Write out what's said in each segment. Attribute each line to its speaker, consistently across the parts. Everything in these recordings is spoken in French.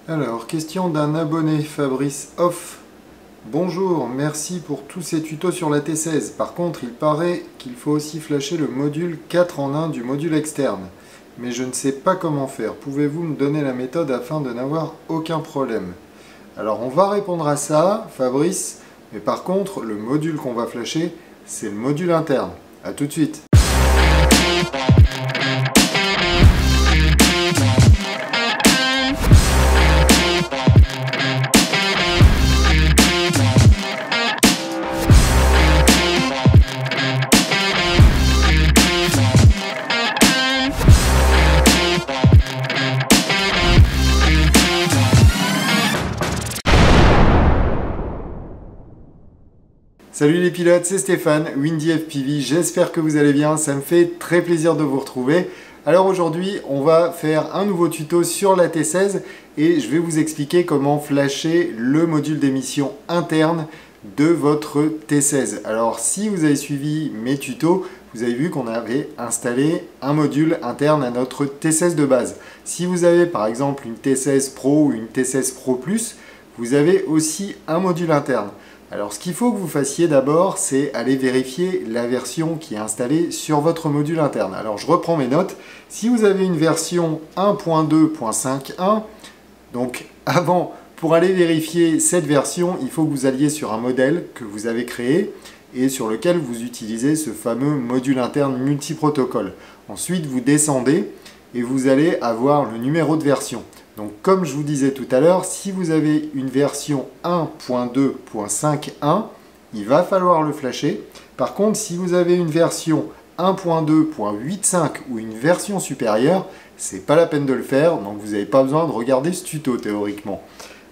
Speaker 1: Alors, question d'un abonné, Fabrice Off. Bonjour, merci pour tous ces tutos sur la T16. Par contre, il paraît qu'il faut aussi flasher le module 4 en 1 du module externe. Mais je ne sais pas comment faire. Pouvez-vous me donner la méthode afin de n'avoir aucun problème? Alors, on va répondre à ça, Fabrice. Mais par contre, le module qu'on va flasher, c'est le module interne. A tout de suite. Salut les pilotes, c'est Stéphane, Windy FPV, j'espère que vous allez bien, ça me fait très plaisir de vous retrouver. Alors aujourd'hui, on va faire un nouveau tuto sur la T16 et je vais vous expliquer comment flasher le module d'émission interne de votre T16. Alors si vous avez suivi mes tutos, vous avez vu qu'on avait installé un module interne à notre T16 de base. Si vous avez par exemple une T16 Pro ou une T16 Pro Plus, vous avez aussi un module interne. Alors ce qu'il faut que vous fassiez d'abord, c'est aller vérifier la version qui est installée sur votre module interne. Alors je reprends mes notes. Si vous avez une version 1.2.5.1, donc avant, pour aller vérifier cette version, il faut que vous alliez sur un modèle que vous avez créé et sur lequel vous utilisez ce fameux module interne multiprotocole. Ensuite, vous descendez et vous allez avoir le numéro de version. Donc comme je vous disais tout à l'heure, si vous avez une version 1.2.5.1, il va falloir le flasher. Par contre, si vous avez une version 1.2.8.5 ou une version supérieure, c'est pas la peine de le faire, donc vous n'avez pas besoin de regarder ce tuto théoriquement.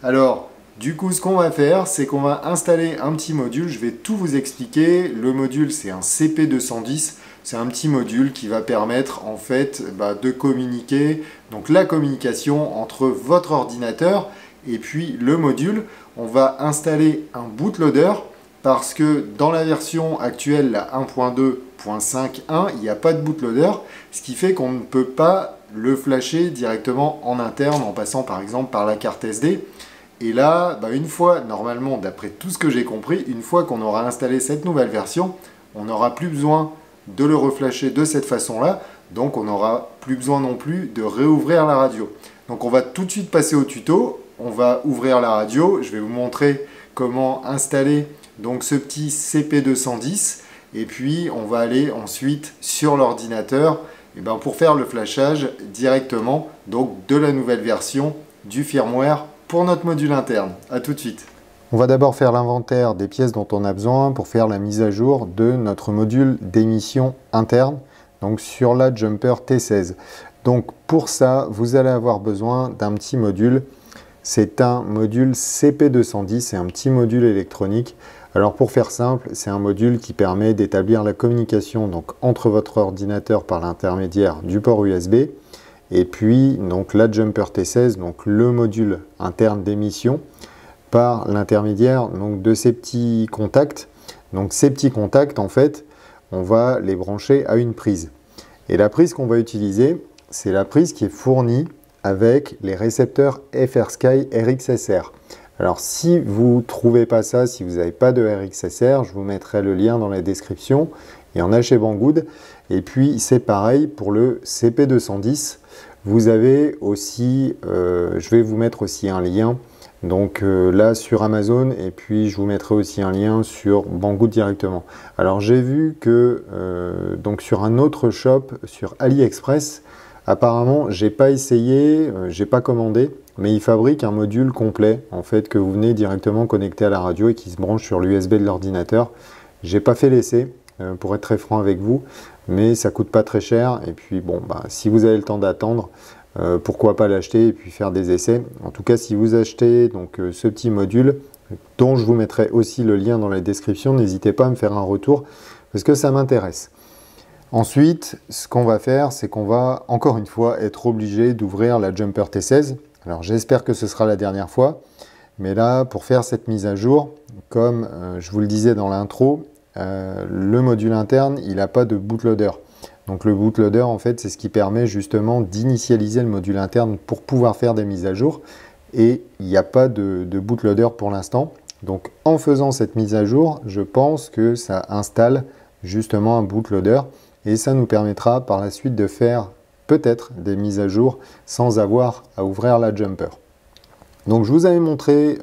Speaker 1: Alors, du coup, ce qu'on va faire, c'est qu'on va installer un petit module. Je vais tout vous expliquer. Le module, c'est un CP210. C'est un petit module qui va permettre en fait de communiquer, donc la communication entre votre ordinateur et puis le module. On va installer un bootloader parce que dans la version actuelle, la 1.2.5.1, il n'y a pas de bootloader, ce qui fait qu'on ne peut pas le flasher directement en interne en passant par exemple par la carte SD. Et là, une fois, normalement, d'après tout ce que j'ai compris, une fois qu'on aura installé cette nouvelle version, on n'aura plus besoin de le reflasher de cette façon-là, donc on n'aura plus besoin non plus de réouvrir la radio. Donc on va tout de suite passer au tuto, on va ouvrir la radio, je vais vous montrer comment installer donc ce petit CP210 et puis on va aller ensuite sur l'ordinateur pour faire le flashage directement donc de la nouvelle version du firmware pour notre module interne. A tout de suite. On va d'abord faire l'inventaire des pièces dont on a besoin pour faire la mise à jour de notre module d'émission interne, donc sur la Jumper T16. Donc pour ça, vous allez avoir besoin d'un petit module. C'est un module CP210, c'est un petit module électronique. Alors pour faire simple, c'est un module qui permet d'établir la communication donc, entre votre ordinateur par l'intermédiaire du port USB et puis donc la Jumper T16, donc le module interne d'émission, par l'intermédiaire de ces petits contacts. Donc ces petits contacts, en fait, on va les brancher à une prise. Et la prise qu'on va utiliser, c'est la prise qui est fournie avec les récepteurs FrSky RxSR. Alors si vous ne trouvez pas ça, si vous n'avez pas de RxSR, je vous mettrai le lien dans la description. Il y en a chez Banggood. Et puis c'est pareil pour le CP210. Vous avez aussi, je vais vous mettre aussi un lien donc là sur Amazon et puis je vous mettrai aussi un lien sur Banggood directement. Alors j'ai vu que donc sur un autre shop sur AliExpress, apparemment j'ai pas essayé, j'ai pas commandé, mais ils fabriquent un module complet en fait que vous venez directement connecter à la radio et qui se branche sur l'USB de l'ordinateur. J'ai pas fait l'essai pour être très franc avec vous, mais ça coûte pas très cher et puis bon si vous avez le temps d'attendre, pourquoi pas l'acheter et puis faire des essais. En tout cas, si vous achetez donc ce petit module, dont je vous mettrai aussi le lien dans la description, n'hésitez pas à me faire un retour parce que ça m'intéresse. Ensuite, ce qu'on va faire, c'est qu'on va encore une fois être obligé d'ouvrir la Jumper T16. Alors j'espère que ce sera la dernière fois, mais là, pour faire cette mise à jour, comme je vous le disais dans l'intro, le module interne, il n'a pas de bootloader. Donc le bootloader, en fait, c'est ce qui permet justement d'initialiser le module interne pour pouvoir faire des mises à jour. et il n'y a pas de bootloader pour l'instant. Donc en faisant cette mise à jour, je pense que ça installe justement un bootloader et ça nous permettra par la suite de faire peut-être des mises à jour sans avoir à ouvrir la jumper. Donc je vous avais montré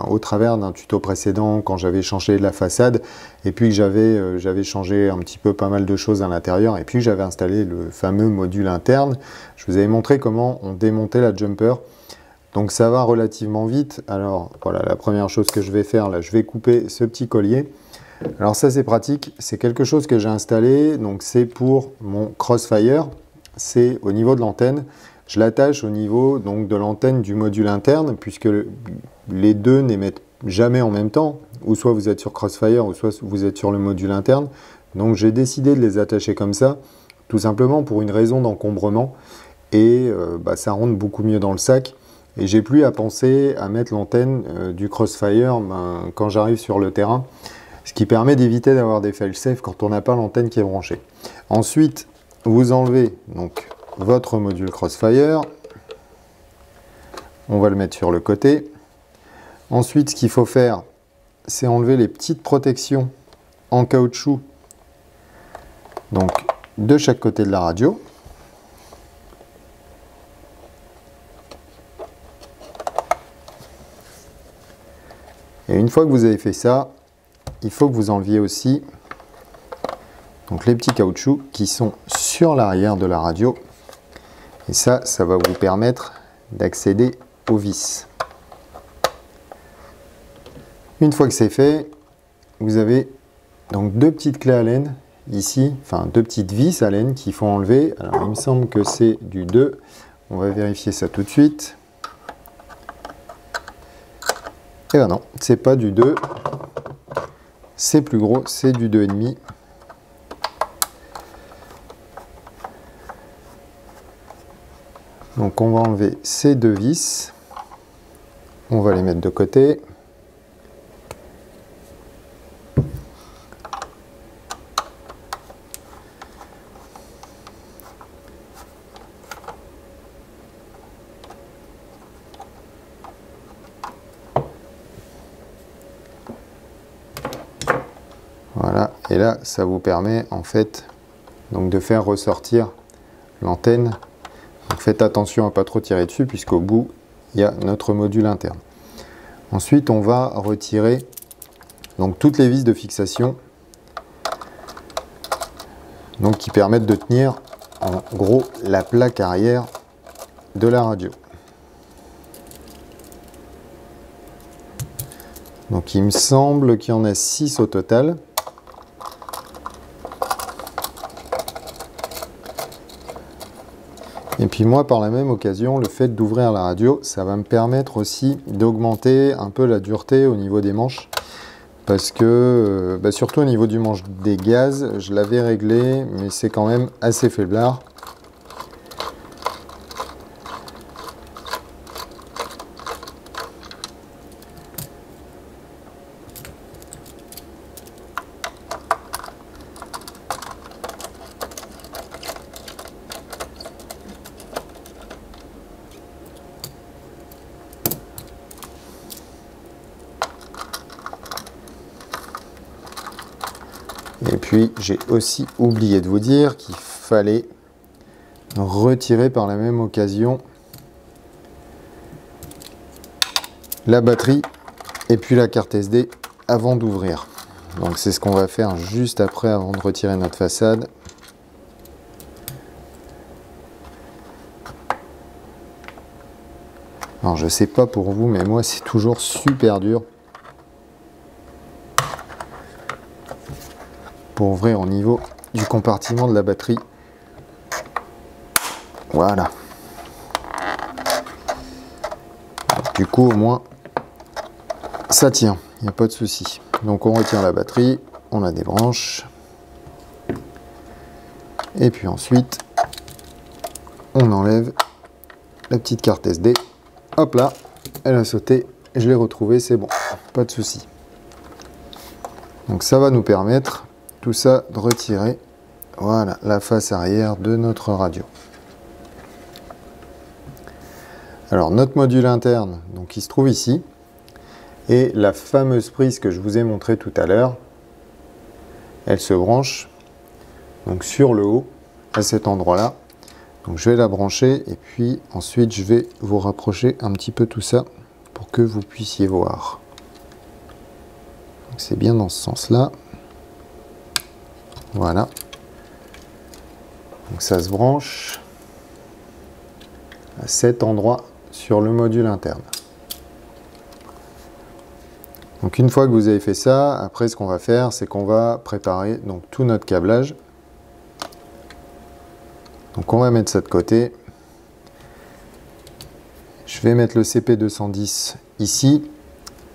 Speaker 1: au travers d'un tuto précédent quand j'avais changé la façade et puis que j'avais changé un petit peu pas mal de choses à l'intérieur et puis j'avais installé le fameux module interne. Je vous avais montré comment on démontait la jumper. Donc ça va relativement vite. Alors voilà, la première chose que je vais faire là, je vais couper ce petit collier. Alors ça c'est pratique, c'est quelque chose que j'ai installé, donc c'est pour mon Crossfire, c'est au niveau de l'antenne. Je l'attache au niveau donc, de l'antenne du module interne, puisque les deux n'émettent jamais en même temps, ou soit vous êtes sur Crossfire, ou soit vous êtes sur le module interne. Donc j'ai décidé de les attacher comme ça, tout simplement pour une raison d'encombrement, et ça rentre beaucoup mieux dans le sac. Et j'ai plus à penser à mettre l'antenne du Crossfire quand j'arrive sur le terrain, ce qui permet d'éviter d'avoir des fail-safe quand on n'a pas l'antenne qui est branchée. Ensuite, vous enlevez donc votre module Crossfire, on va le mettre sur le côté. Ensuite, ce qu'il faut faire, c'est enlever les petites protections en caoutchouc, donc de chaque côté de la radio. Et une fois que vous avez fait ça, il faut que vous enleviez aussi donc, les petits caoutchoucs qui sont sur l'arrière de la radio. Et ça va vous permettre d'accéder aux vis. Une fois que c'est fait, vous avez donc deux petites clés à laine ici, enfin deux petites vis à laine qu'il faut enlever. Alors il me semble que c'est du 2. On va vérifier ça tout de suite. Et ben non, c'est pas du 2. C'est plus gros, c'est du 2,5. Donc on va enlever ces deux vis, on va les mettre de côté. Voilà, et là ça vous permet en fait donc de faire ressortir l'antenne. Faites attention à ne pas trop tirer dessus puisqu'au bout il y a notre module interne. Ensuite on va retirer donc toutes les vis de fixation donc qui permettent de tenir en gros la plaque arrière de la radio. Donc il me semble qu'il y en a 6 au total. Et puis moi, par la même occasion, le fait d'ouvrir la radio, ça va me permettre aussi d'augmenter un peu la dureté au niveau des manches. Parce que, surtout au niveau du manche des gaz, je l'avais réglé, mais c'est quand même assez faiblard. Et puis j'ai aussi oublié de vous dire qu'il fallait retirer par la même occasion la batterie et puis la carte SD avant d'ouvrir. Donc c'est ce qu'on va faire juste après avant de retirer notre façade. Alors je sais pas pour vous, mais moi c'est toujours super dur pour ouvrir au niveau du compartiment de la batterie. Voilà. Du coup au moins ça tient, il n'y a pas de souci. Donc on retire la batterie, on la débranche. Et puis ensuite on enlève la petite carte SD. Hop là, elle a sauté, je l'ai retrouvée, c'est bon, pas de souci. Donc ça va nous permettre tout ça de retirer, voilà, la face arrière de notre radio. Alors notre module interne, donc il se trouve ici, et la fameuse prise que je vous ai montrée tout à l'heure, elle se branche donc sur le haut, à cet endroit-là. Donc je vais la brancher et puis ensuite je vais vous rapprocher un petit peu tout ça pour que vous puissiez voir. C'est bien dans ce sens-là. Voilà. Donc ça se branche à cet endroit sur le module interne. Donc une fois que vous avez fait ça, après ce qu'on va faire, c'est qu'on va préparer donc tout notre câblage. Donc on va mettre ça de côté. Je vais mettre le CP210 ici.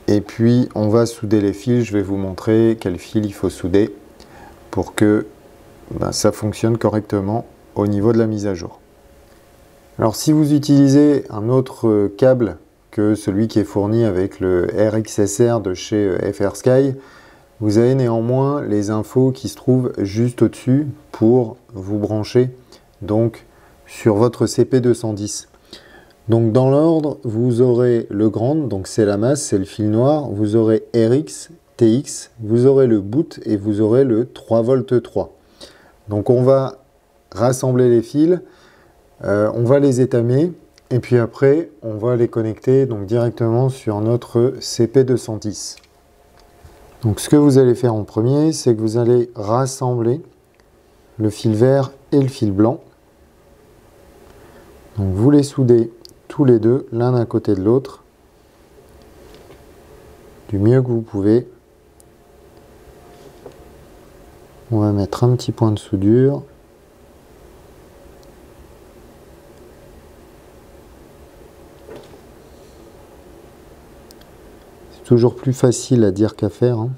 Speaker 1: Et puis on va souder les fils. Je vais vous montrer quel fil il faut souder pour que ça fonctionne correctement au niveau de la mise à jour. Alors si vous utilisez un autre câble que celui qui est fourni avec le RXSR de chez FrSky, vous avez néanmoins les infos qui se trouvent juste au-dessus pour vous brancher donc sur votre CP210. Donc dans l'ordre, vous aurez le grand, donc c'est la masse, c'est le fil noir, vous aurez RX, TX, vous aurez le boot et vous aurez le 3V3. Donc on va rassembler les fils, on va les étamer et puis après on va les connecter donc directement sur notre CP210. Donc ce que vous allez faire en premier, c'est que vous allez rassembler le fil vert et le fil blanc. Donc vous les soudez tous les deux, l'un à côté de l'autre, du mieux que vous pouvez. On va mettre un petit point de soudure. C'est toujours plus facile à dire qu'à faire, hein.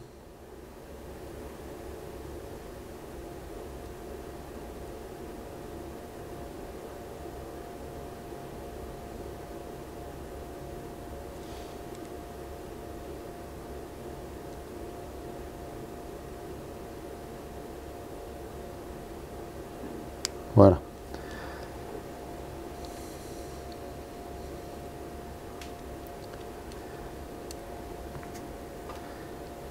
Speaker 1: Voilà.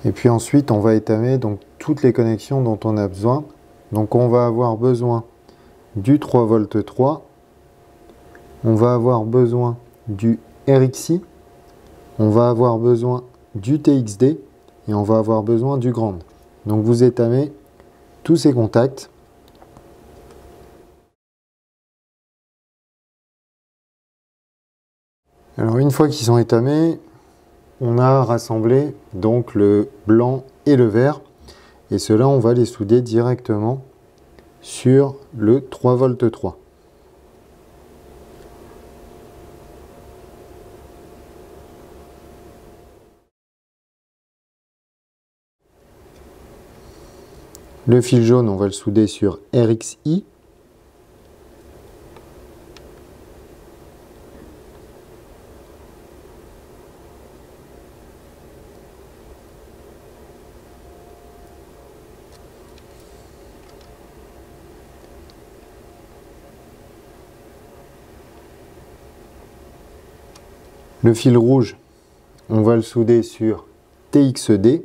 Speaker 1: Et puis ensuite, on va étamer donc toutes les connexions dont on a besoin. Donc on va avoir besoin du 3V3, on va avoir besoin du RXI, on va avoir besoin du TXD et on va avoir besoin du grand. Donc vous étamez tous ces contacts. Alors une fois qu'ils sont étamés, on a rassemblé donc le blanc et le vert et cela on va les souder directement sur le 3V3. Le fil jaune on va le souder sur RXI. Le fil rouge, on va le souder sur TXD.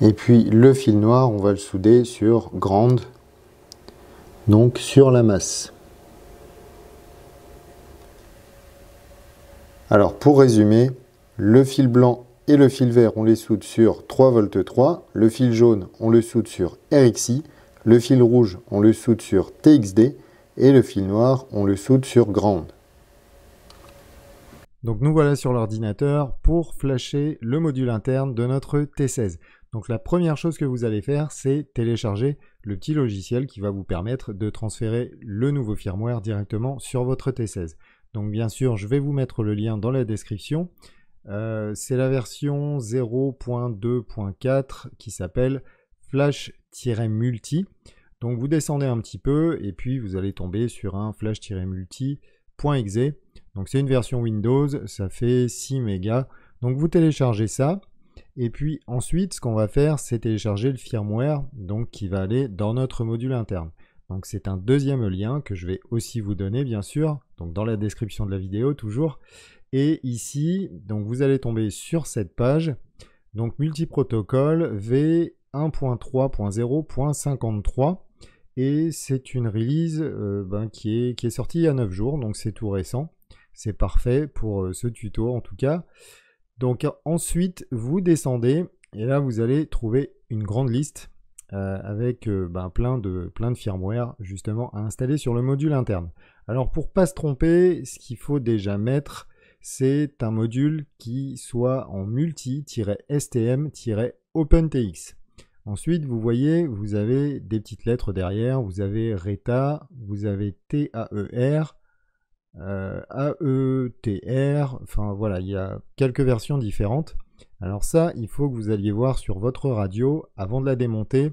Speaker 1: Et puis le fil noir, on va le souder sur grande, donc sur la masse. Alors pour résumer, le fil blanc et le fil vert, on les soude sur 3V3, le fil jaune, on le soude sur RXI, le fil rouge, on le soude sur TXD, et le fil noir, on le soude sur grande. Donc nous voilà sur l'ordinateur pour flasher le module interne de notre T16. Donc la première chose que vous allez faire, c'est télécharger le petit logiciel qui va vous permettre de transférer le nouveau firmware directement sur votre T16. Donc bien sûr, je vais vous mettre le lien dans la description. C'est la version 0.2.4 qui s'appelle Flash-Multi. Donc vous descendez un petit peu et puis vous allez tomber sur un Flash-Multi.exe. Donc c'est une version Windows, ça fait 6 mégas.
Speaker 2: Donc vous téléchargez ça. Et puis ensuite, ce qu'on va faire, c'est télécharger le firmware donc, qui va aller dans notre module interne. Donc c'est un deuxième lien que je vais aussi vous donner, bien sûr, donc dans la description de la vidéo toujours. Et ici, donc vous allez tomber sur cette page, donc multiprotocole V1.3.0.53. Et c'est une release qui est sortie il y a 9 jours, donc c'est tout récent. C'est parfait pour ce tuto en tout cas. Donc ensuite, vous descendez et là, vous allez trouver une grande liste avec plein de firmware justement à installer sur le module interne. Alors pour ne pas se tromper, ce qu'il faut déjà mettre, c'est un module qui soit en multi-stm-OpenTX. Ensuite, vous voyez, vous avez des petites lettres derrière, vous avez RETA, vous avez TAER, AETR, enfin voilà, il y a quelques versions différentes. Alors ça, il faut que vous alliez voir sur votre radio, avant de la démonter,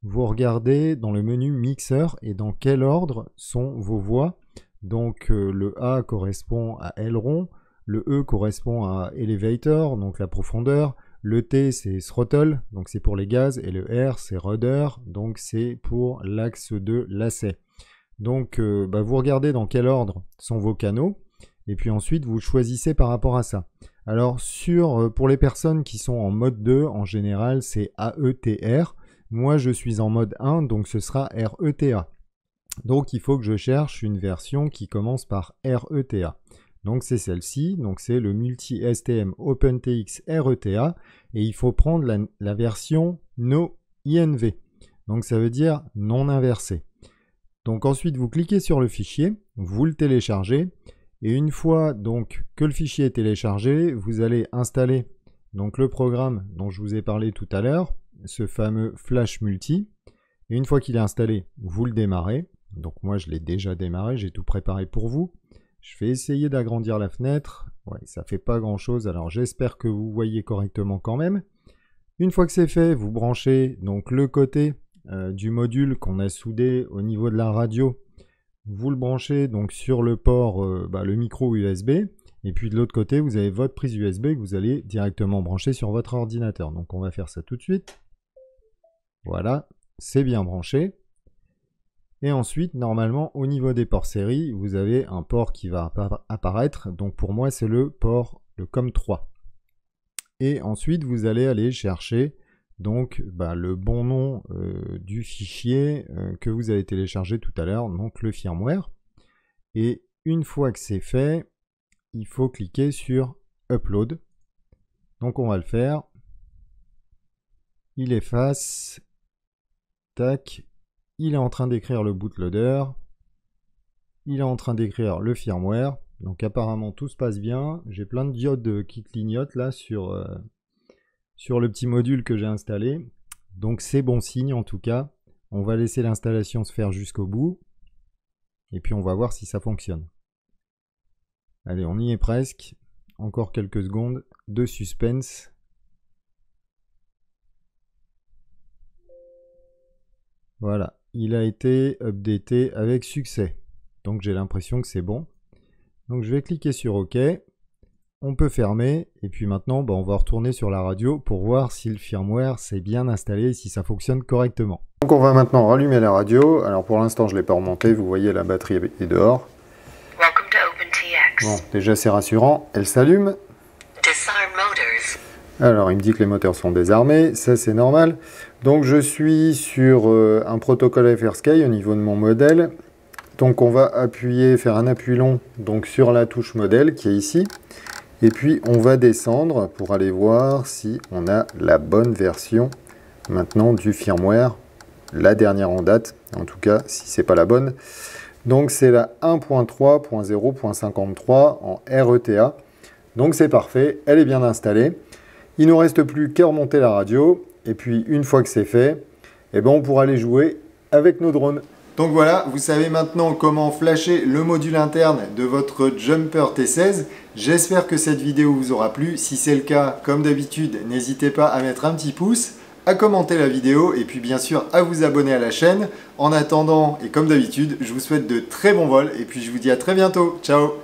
Speaker 2: vous regardez dans le menu mixeur et dans quel ordre sont vos voix. Donc le A correspond à aileron, le E correspond à elevator, donc la profondeur, le T c'est throttle, donc c'est pour les gaz, et le R c'est rudder, donc c'est pour l'axe de lacet. Donc vous regardez dans quel ordre sont vos canaux, et puis ensuite vous choisissez par rapport à ça. Alors pour les personnes qui sont en mode 2, en général c'est AETR, moi je suis en mode 1, donc ce sera RETA. Donc il faut que je cherche une version qui commence par RETA. Donc c'est celle-ci, donc c'est le multi-STM OpenTX RETA, et il faut prendre la version No INV, donc ça veut dire non inversé. Donc ensuite vous cliquez sur le fichier, vous le téléchargez, et une fois donc que le fichier est téléchargé, vous allez installer donc le programme dont je vous ai parlé tout à l'heure, ce fameux Flash Multi, et une fois qu'il est installé, vous le démarrez. Donc moi je l'ai déjà démarré, j'ai tout préparé pour vous. Je vais essayer d'agrandir la fenêtre. Ouais, ça fait pas grand chose, alors j'espère que vous voyez correctement quand même. Une fois que c'est fait, vous branchez donc le côté du module qu'on a soudé au niveau de la radio. Vous le branchez donc sur le port, le micro USB. Et puis de l'autre côté, vous avez votre prise USB que vous allez directement brancher sur votre ordinateur. Donc on va faire ça tout de suite. Voilà, c'est bien branché. Et ensuite, normalement, au niveau des ports série, vous avez un port qui va apparaître. Donc pour moi, c'est le port, le COM3. Et ensuite, vous allez aller chercher donc le bon nom du fichier que vous avez téléchargé tout à l'heure, donc le firmware. Et une fois que c'est fait, il faut cliquer sur Upload. Donc on va le faire. Il efface. Tac. Il est en train d'écrire le bootloader. Il est en train d'écrire le firmware. Donc apparemment tout se passe bien. J'ai plein de diodes qui clignotent là sur le petit module que j'ai installé. Donc c'est bon signe en tout cas. On va laisser l'installation se faire jusqu'au bout. Et puis on va voir si ça fonctionne. Allez, on y est presque. Encore quelques secondes de suspense. Voilà, il a été updaté avec succès. Donc j'ai l'impression que c'est bon. Donc je vais cliquer sur OK. On peut fermer. Et puis maintenant, on va retourner sur la radio pour voir si le firmware s'est bien installé et si ça fonctionne correctement.
Speaker 1: Donc on va maintenant rallumer la radio. Alors pour l'instant, je ne l'ai pas remontée. Vous voyez, la batterie est dehors. Bon, déjà c'est rassurant. Elle s'allume. Alors il me dit que les moteurs sont désarmés. Ça c'est normal. Donc je suis sur un protocole FrSky au niveau de mon modèle. Donc on va appuyer, faire un appui long donc sur la touche modèle qui est ici. Et puis on va descendre pour aller voir si on a la bonne version maintenant du firmware, la dernière en date, en tout cas si c'est pas la bonne. Donc c'est la 1.3.0.53 en RETA. Donc c'est parfait, elle est bien installée. Il ne nous reste plus qu'à remonter la radio. Et puis une fois que c'est fait, on pourra aller jouer avec nos drones. Donc voilà, vous savez maintenant comment flasher le module interne de votre Jumper T16. J'espère que cette vidéo vous aura plu. Si c'est le cas, comme d'habitude, n'hésitez pas à mettre un petit pouce, à commenter la vidéo et puis bien sûr à vous abonner à la chaîne. En attendant, et comme d'habitude, je vous souhaite de très bons vols et puis je vous dis à très bientôt. Ciao!